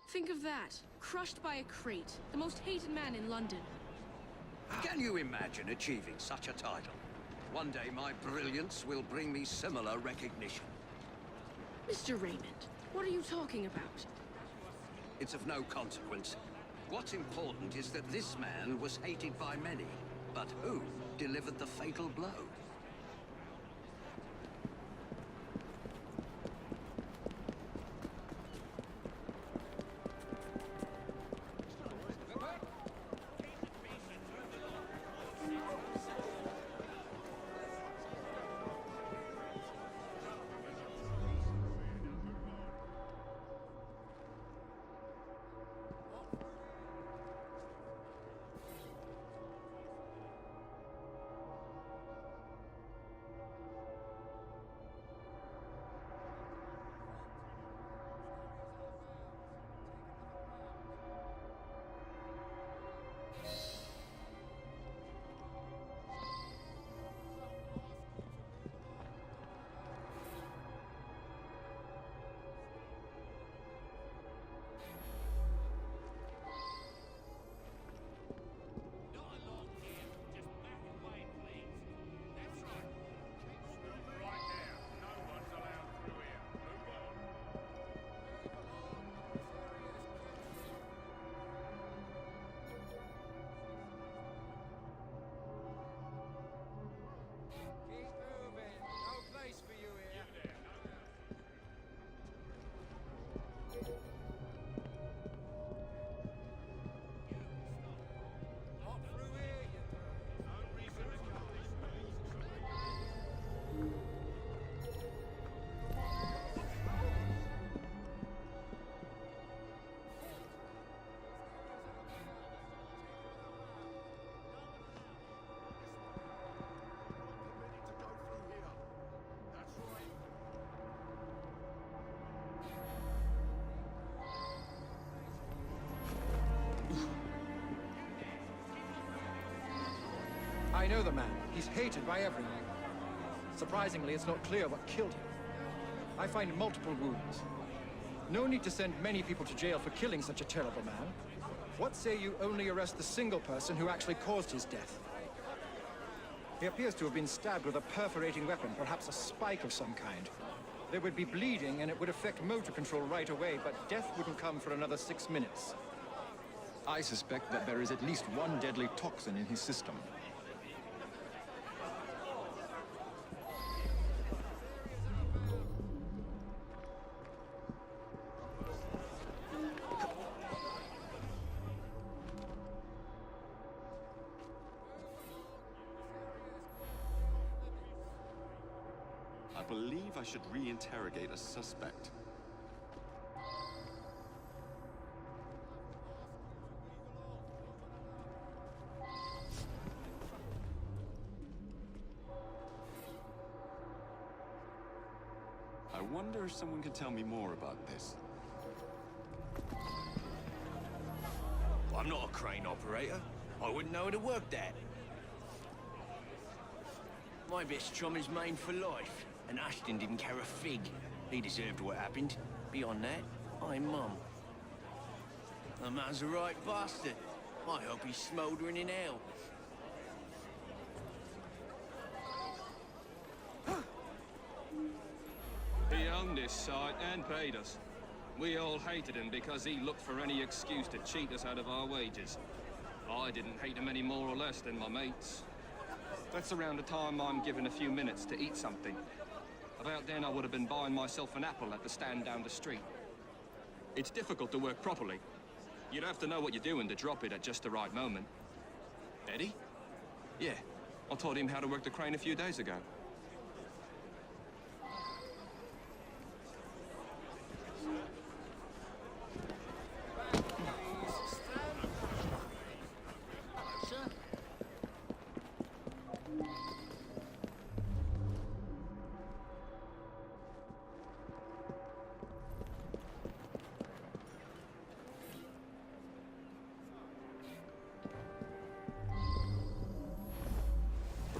Think of that. Crushed by a crate. The most hated man in London. Can you imagine achieving such a title? One day my brilliance will bring me similar recognition. Mr. Raymond, what are you talking about? It's of no consequence. What's important is that this man was hated by many. But who delivered the fatal blow? I know the man. He's hated by everyone. Surprisingly, it's not clear what killed him. I find multiple wounds. No need to send many people to jail for killing such a terrible man. What say you only arrest the single person who actually caused his death? He appears to have been stabbed with a perforating weapon, perhaps a spike of some kind. There would be bleeding and it would affect motor control right away, but death wouldn't come for another 6 minutes. I suspect that there is at least one deadly toxin in his system. I believe I should re-interrogate a suspect. I wonder if someone can tell me more about this. I'm not a crane operator. I wouldn't know how to work that. My best chum is maimed for life, and Ashton didn't care a fig. He deserved what happened. Beyond that, I'm mum. The man's a right bastard. I hope he's smouldering in hell. He owned this site and paid us. We all hated him because he looked for any excuse to cheat us out of our wages. I didn't hate him any more or less than my mates. That's around the time I'm given a few minutes to eat something. About then I would have been buying myself an apple at the stand down the street. It's difficult to work properly. You'd have to know what you're doing to drop it at just the right moment. Eddie? Yeah, I taught him how to work the crane a few days ago.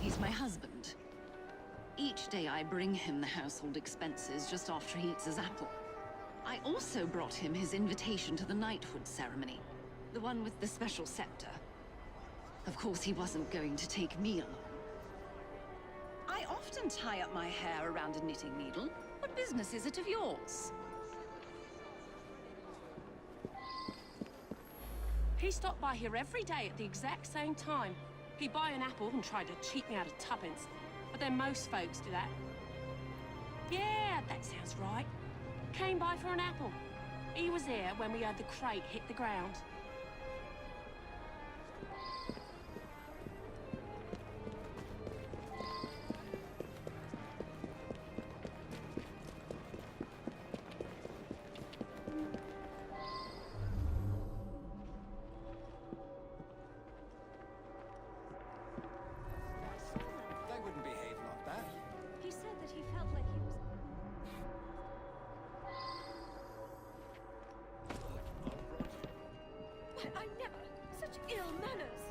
He's my husband. Each day I bring him the household expenses just after he eats his apple. I also brought him his invitation to the knighthood ceremony. The one with the special scepter. Of course, he wasn't going to take me along. I often tie up my hair around a knitting needle. What business is it of yours? He stopped by here every day at the exact same time. He'd buy an apple and try to cheat me out of tuppence. But then most folks do that. Yeah, that sounds right. Came by for an apple. He was here when we heard the crate hit the ground. They wouldn't behave like that. He said that he felt like he was... I never. Such ill manners.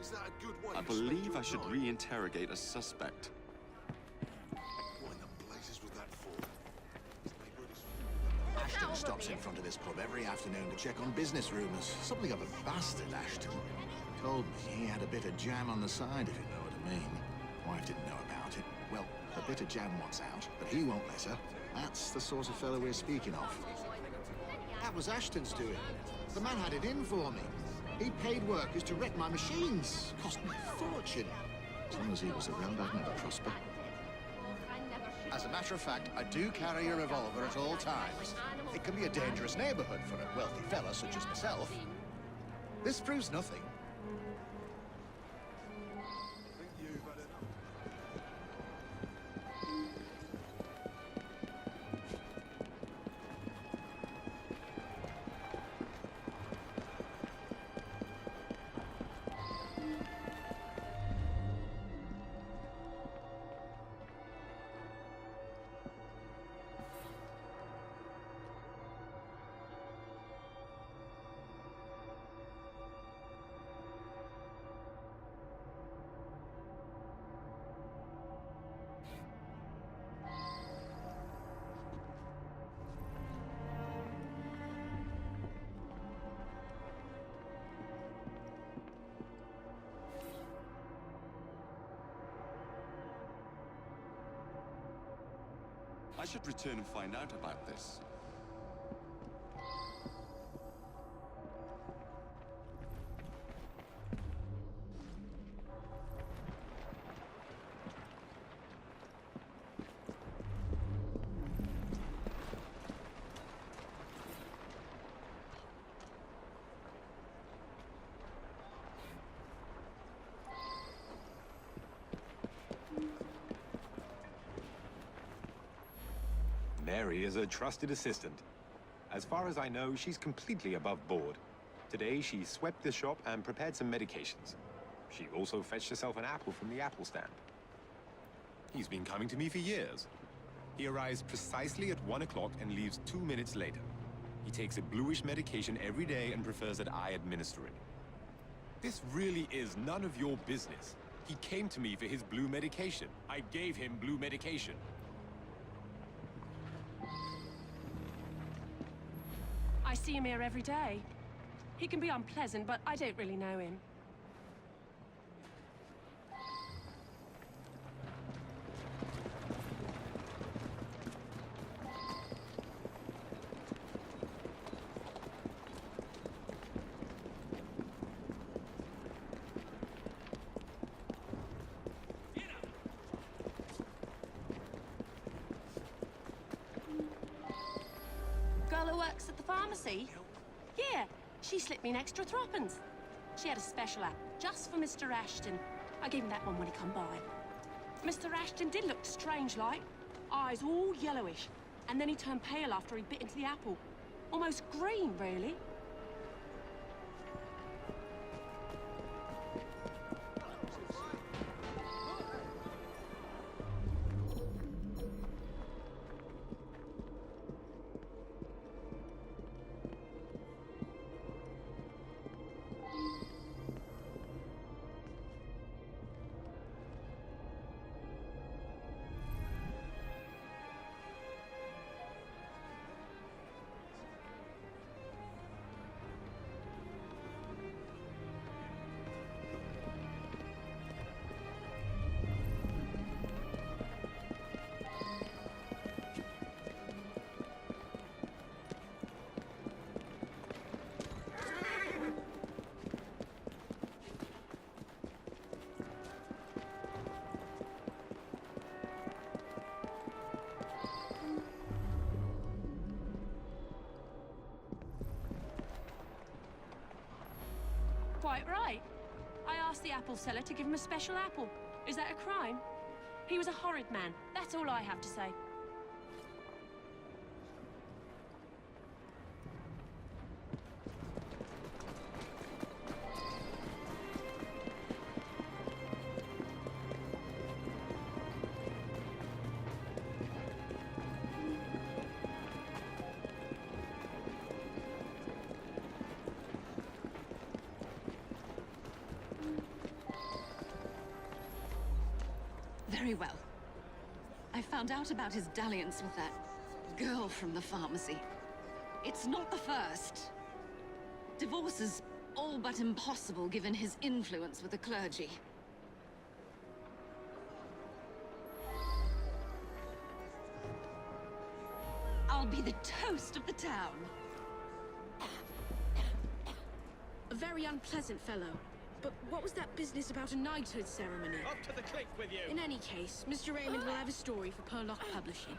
Is that a good one? I believe I should reinterrogate a suspect. What in the blazes was that for? Ashton stops in front of this pub every afternoon to check on business rumors. Something of a bastard, Ashton. Told me he had a bit of jam on the side, if you know what I mean. Wife didn't know about it. Well, the bit of jam wants out, but he won't let her. That's the sort of fellow we're speaking of. That was Ashton's doing. The man had it in for me. He paid workers to wreck my machines. Cost me a fortune. As long as he was around, I'd never prosper. As a matter of fact, I do carry a revolver at all times. It can be a dangerous neighborhood for a wealthy fella such as myself. This proves nothing. I should return and find out about this. Mary is a trusted assistant. As far as I know, she's completely above board. Today, she swept the shop and prepared some medications. She also fetched herself an apple from the apple stand. He's been coming to me for years. He arrives precisely at 1 o'clock and leaves 2 minutes later. He takes a bluish medication every day and prefers that I administer it. This really is none of your business. He came to me for his blue medication. I gave him blue medication. I see him here every day. He can be unpleasant, but I don't really know him. Girl who works at the pharmacy? Yeah, she slipped me an extra threepence. She had a special app just for Mr. Ashton. I gave him that one when he come by. Mr. Ashton did look strange-like. Eyes all yellowish. And then he turned pale after he bit into the apple. Almost green, really. the apple seller to give him a special apple. Is that a crime? He was a horrid man. That's all I have to say. Very well. I found out about his dalliance with that girl from the pharmacy. It's not the first. Divorce is all but impossible given his influence with the clergy. I'll be the toast of the town. A very unpleasant fellow. But what was that business about a knighthood ceremony? Up to the click with you! In any case, Mr. Raymond will have a story for Purlock Publishing.